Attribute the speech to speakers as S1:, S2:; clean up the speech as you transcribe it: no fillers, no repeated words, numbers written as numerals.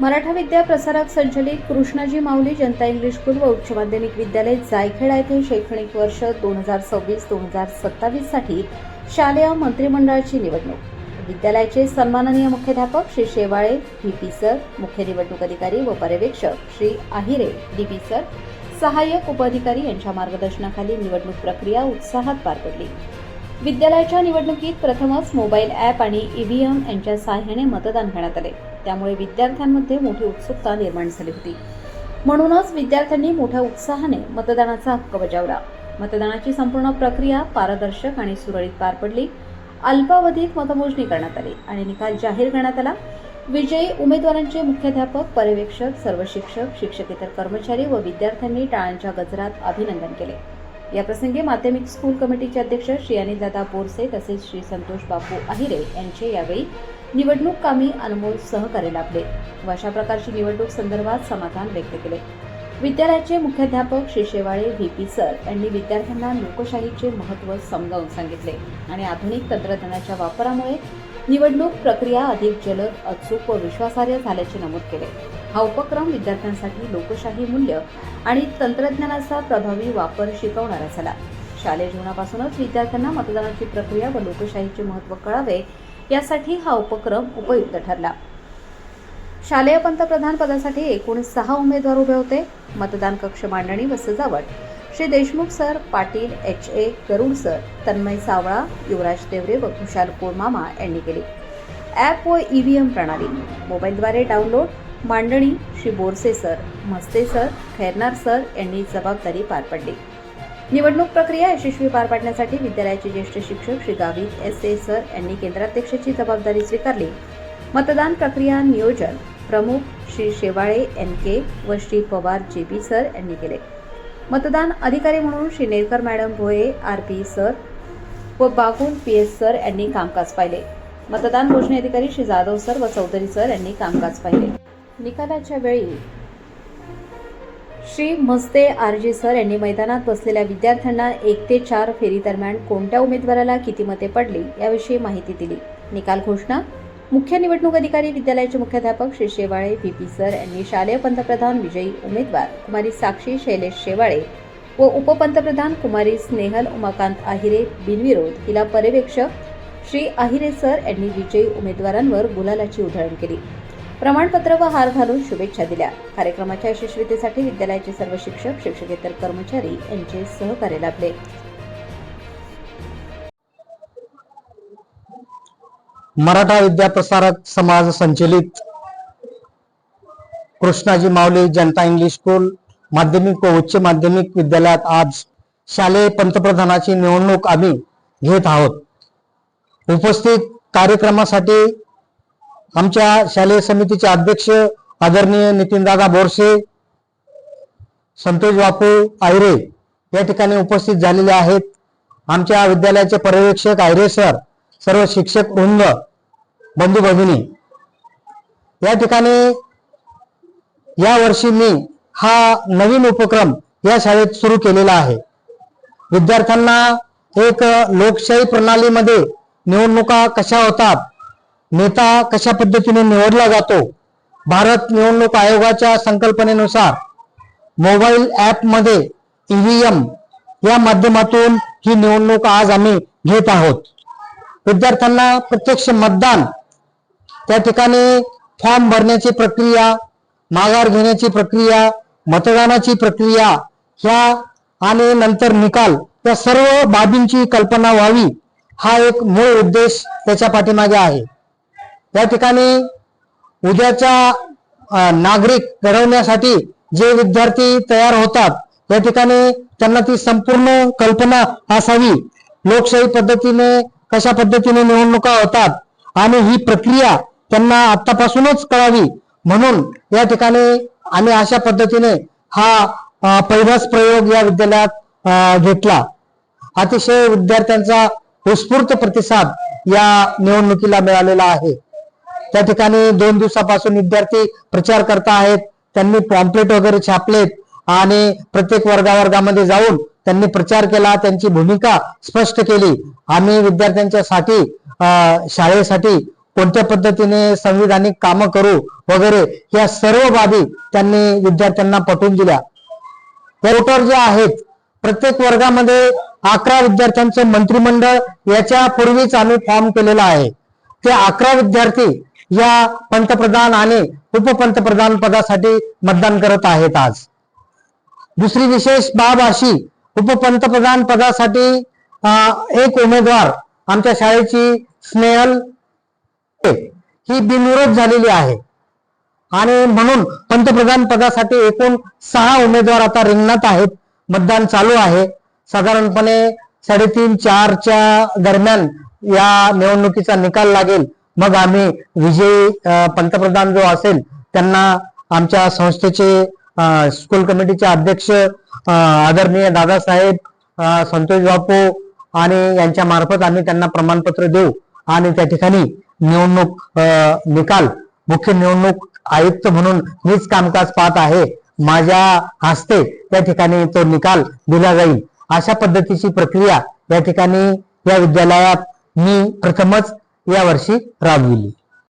S1: मराठा विद्या प्रसारक संचलित कृष्णाजी माऊली जनता English school व उच्च माध्यमिक विद्यालय जायखेडा येथे शैक्षणिक वर्ष 2026-2027 साठी शालेय मंत्रिमंडळाची निवडणूक। विद्यालयाचे सन्माननीय मुख्याध्यापक श्री शेवाळे व्हीपी सर, मुख्य निवडणूक अधिकारी व पर्यवेक्षक श्री आहिरे डीपी सर, सहाय्यक उपअधिकारी यांच्या मार्गदर्शनाखाली निवडणूक प्रक्रिया उत्साहात पार पडली। विद्यालयाच्या निवडणुकीत प्रथमच मोबाईल ॲप आणि ईव्हीएम यांच्या सहाय्याने मतदान घेण्यात आले। त्यामुळे विद्यार्थ्यांमध्ये मोठी उत्सुकता निर्माण झाली होती। म्हणूनच विद्यार्थ्यांनी मोठ्या उत्साहाने मतदानाचा हक्क बजावला। मतदानाची संपूर्ण प्रक्रिया पारदर्शक आणि सुरळीत पार पडली। अल्पावधीत मतमोजणी करण्यात आली आणि निकाल जाहीर करण्यात आला। विजयी उमेदवारांचे मुख्याध्यापक, पर्यवेक्षक, सर्व शिक्षक, शिक्षकेतर कर्मचारी व विद्यार्थ्यांनी टाळ्यांच्या गजरात अभिनंदन केले। या प्रसंगी माध्यमिक स्कूल कमिटीचे अध्यक्ष श्री अनिलदादा बोरसे तसेच श्री संतोष बापू आहिरे यांचे यावेळी निवडणूक कामी अनमोल सहकार्य लाभले व अशा प्रकारची निवडणूक संदर्भात समाधान व्यक्त केले। विद्यालयाचे मुख्याध्यापक श्री शेवाळे व्हीपी सर यांनी विद्यार्थ्यांना लोकशाहीचे महत्त्व समजावून सांगितले आणि आधुनिक तंत्रज्ञानाच्या वापरामुळे निवडणूक प्रक्रिया अधिक जलद, अचूक व विश्वासार्ह झाल्याचे नमूद केले। हा उपक्रम विद्यार्थ्यांसाठी लोकशाही मूल्य आणि तंत्रज्ञानाचा प्रभावी वापर शिकवणारा झाला। शालेय जीवनापासूनच विद्यार्थ्यांना मतदानाची प्रक्रिया व लोकशाहीचे महत्त्व कळावे यासाठी हा उपक्रम उपयुक्त ठरला। शालेय पंतप्रधान पदासाठी एकूण 6 उमेदवार उभे होते। मतदान कक्ष मांडणी व सजावट श्री देशमुख सर, पाटील, HA, गरुड सर, तन्मय सावळा, युवराज देवरे व खुशाल कोळमामा यांनी केली। ॲप व ईव्हीएम प्रणाली मोबाईलद्वारे डाउनलोड, मांडणी Shri Borse sir, Maste sir, Khairnar sir यांनी जबाबदारी पार पडली। निवडणूक प्रक्रिया यशस्वी पार पाडण्यासाठी विद्यालयाचे ज्येष्ठ शिक्षक श्री गावित SA सर यांनी केंद्राध्यक्षाची जबाबदारी स्वीकारली। मतदान प्रक्रिया नियोजन प्रमुख श्री शेवाळे NK व श्री पवार JB सर यांनी केले। मतदान अधिकारी म्हणून Shri Nerkar madam Bhoye RP sir व बागुल PS सर यांनी कामकाज पाहिले। मतदान मोजणी अधिकारी श्री जाधव सर व चौधरी सर यांनी कामकाज पाहिले। निकालाच्या वेळी श्री मस्ते RG सर यांनी मैदानात बसलेल्या विद्यार्थ्यांना 1 ते 4 फेरी दरम्यान कोणत्या उमेदवाराला किती मते पडली याविषयी माहिती दिली। निकाल घोषणा मुख्य निवडणूक अधिकारी विद्यालयाचे मुख्याध्यापक श्री शेवाळे व्हीपी सर यांनी शालेय पंतप्रधान विजयी उमेदवार कुमारी साक्षी शैलेश शेवाळे व उपपंतप्रधान कुमारी स्नेहल उमाकांत आहिरे बिनविरोध हिला पर्यवेक्षक श्री आहिरे सर यांनी विजयी उमेदवारांवर गुलालाची उधळण केली। प्रमाणपत्र व हार घालून शुभेच्छा दिल्या। कार्यक्रमाच्या यशस्वीतेसाठी विद्यालयाचे सर्व शिक्षक, शिक्षकेतर कर्मचारी यांचे सहकार्य लाभले।
S2: मराठा विद्या प्रसारक समाज संचलित कृष्णाजी माऊली जनता इंग्लिश स्कूल माध्यमिक व उच्च माध्यमिक विद्यालयात आज शालेय पंतप्रधानाची निवडणूक आम्ही घेत आहोत। उपस्थित कार्यक्रमासाठी आमच्या शालेय समितीचे अध्यक्ष आदरणीय नितीनदादा बोरसे, संतोष बापू आहिरे या ठिकाणी उपस्थित झालेले आहेत। आमच्या विद्यालयाचे पर्यवेक्षक आहिरे सर, सर्व शिक्षक वृंद, बंधू भगिनी, या ठिकाणी या वर्षी मी हा नवीन उपक्रम या शाळेत सुरू केलेला आहे। विद्यार्थ्यांना एक लोकशाही प्रणालीमध्ये निवडणुका कशा होतात, नेता कशा पद्धतीने निवडला जातो, भारत निवडणूक आयोगाच्या संकल्पनेनुसार मोबाईल ॲप मध्ये ईव्हीएम या माध्यमातून ही निवडणूक आज आम्ही घेत आहोत। विद्यार्थ्यांना प्रत्यक्ष मतदान, त्या ठिकाणी फॉर्म भरण्याची प्रक्रिया, माघार घेण्याची प्रक्रिया, मतदानाची प्रक्रिया ह्या आणि नंतर निकाल या सर्व बाबींची कल्पना व्हावी हा एक मूळ उद्देश त्याच्या पाठीमागे आहे। या ठिकाणी उद्याचा नागरिक घडवण्यासाठी जे विद्यार्थी तयार होतात या ठिकाणी त्यांना ती संपूर्ण कल्पना असावी, लोकशाही पद्धतीने कशा पद्धतीने निवडणुका होतात आणि ही प्रक्रिया त्यांना आतापासूनच कळावी म्हणून या ठिकाणी आम्ही अशा पद्धतीने हा पहिलाच प्रयोग या विद्यालयात घेतला। अतिशय विद्यार्थ्यांचा उत्स्फूर्त प्रतिसाद या निवडणुकीला मिळालेला आहे। त्या ठिकाणी 2 दिवसापासून विद्यार्थी प्रचार करत आहेत। त्यांनी पॉम्पलेट वगैरे छापलेत आणि प्रत्येक वर्गामध्ये जाऊन त्यांनी प्रचार केला, त्यांची भूमिका स्पष्ट केली। आम्ही विद्यार्थ्यांच्या साठी शाळेसाठी कोणत्या पद्धतीने संविधानिक कामं करू वगैरे या सर्व बाबी त्यांनी विद्यार्थ्यांना पटवून दिल्या. पोर्टर जे आहेत प्रत्येक वर्गामध्ये 11 विद्यार्थ्यांचं मंत्रिमंडळ याच्या पूर्वीच आम्ही फॉर्म केलेला आहे. ते 11 विद्यार्थी या पंतप्रधान आणि उपपंतप्रधान पदासाठी मतदान करत आहेत. आज दुसरी विशेष बाब अशी, उपपंतप्रधान पदासाठी एक उमेदवार आमच्या शाळेची स्नेहल ही बिनविरोध झालेली आहे आणि म्हणून पंतप्रधान पदासाठी एकूण 6 उमेदवार आता रिंगणात आहेत. मतदान चालू आहे. साधारणपणे 3:30-4च्या दरम्यान या निवडणुकीचा निकाल लागेल. मग आम्ही विजयी पंतप्रधान जो असेल त्यांना आमच्या संस्थेचे स्कूल कमिटीचे अध्यक्ष आदरणीय दादासाहेब संतोष बापू आणि यांच्या मार्फत आम्ही त्यांना प्रमाणपत्र देऊ आणि त्या ठिकाणी निवडणूक निकाल, मुख्य निवडणूक आयुक्त म्हणून मीच कामकाज पाहत आहे, माझ्या हस्ते त्या ठिकाणी तो निकाल दिला जाईल. अशा पद्धतीची प्रक्रिया या ठिकाणी या विद्यालयात मी प्रथमच यावर्षी राबविली.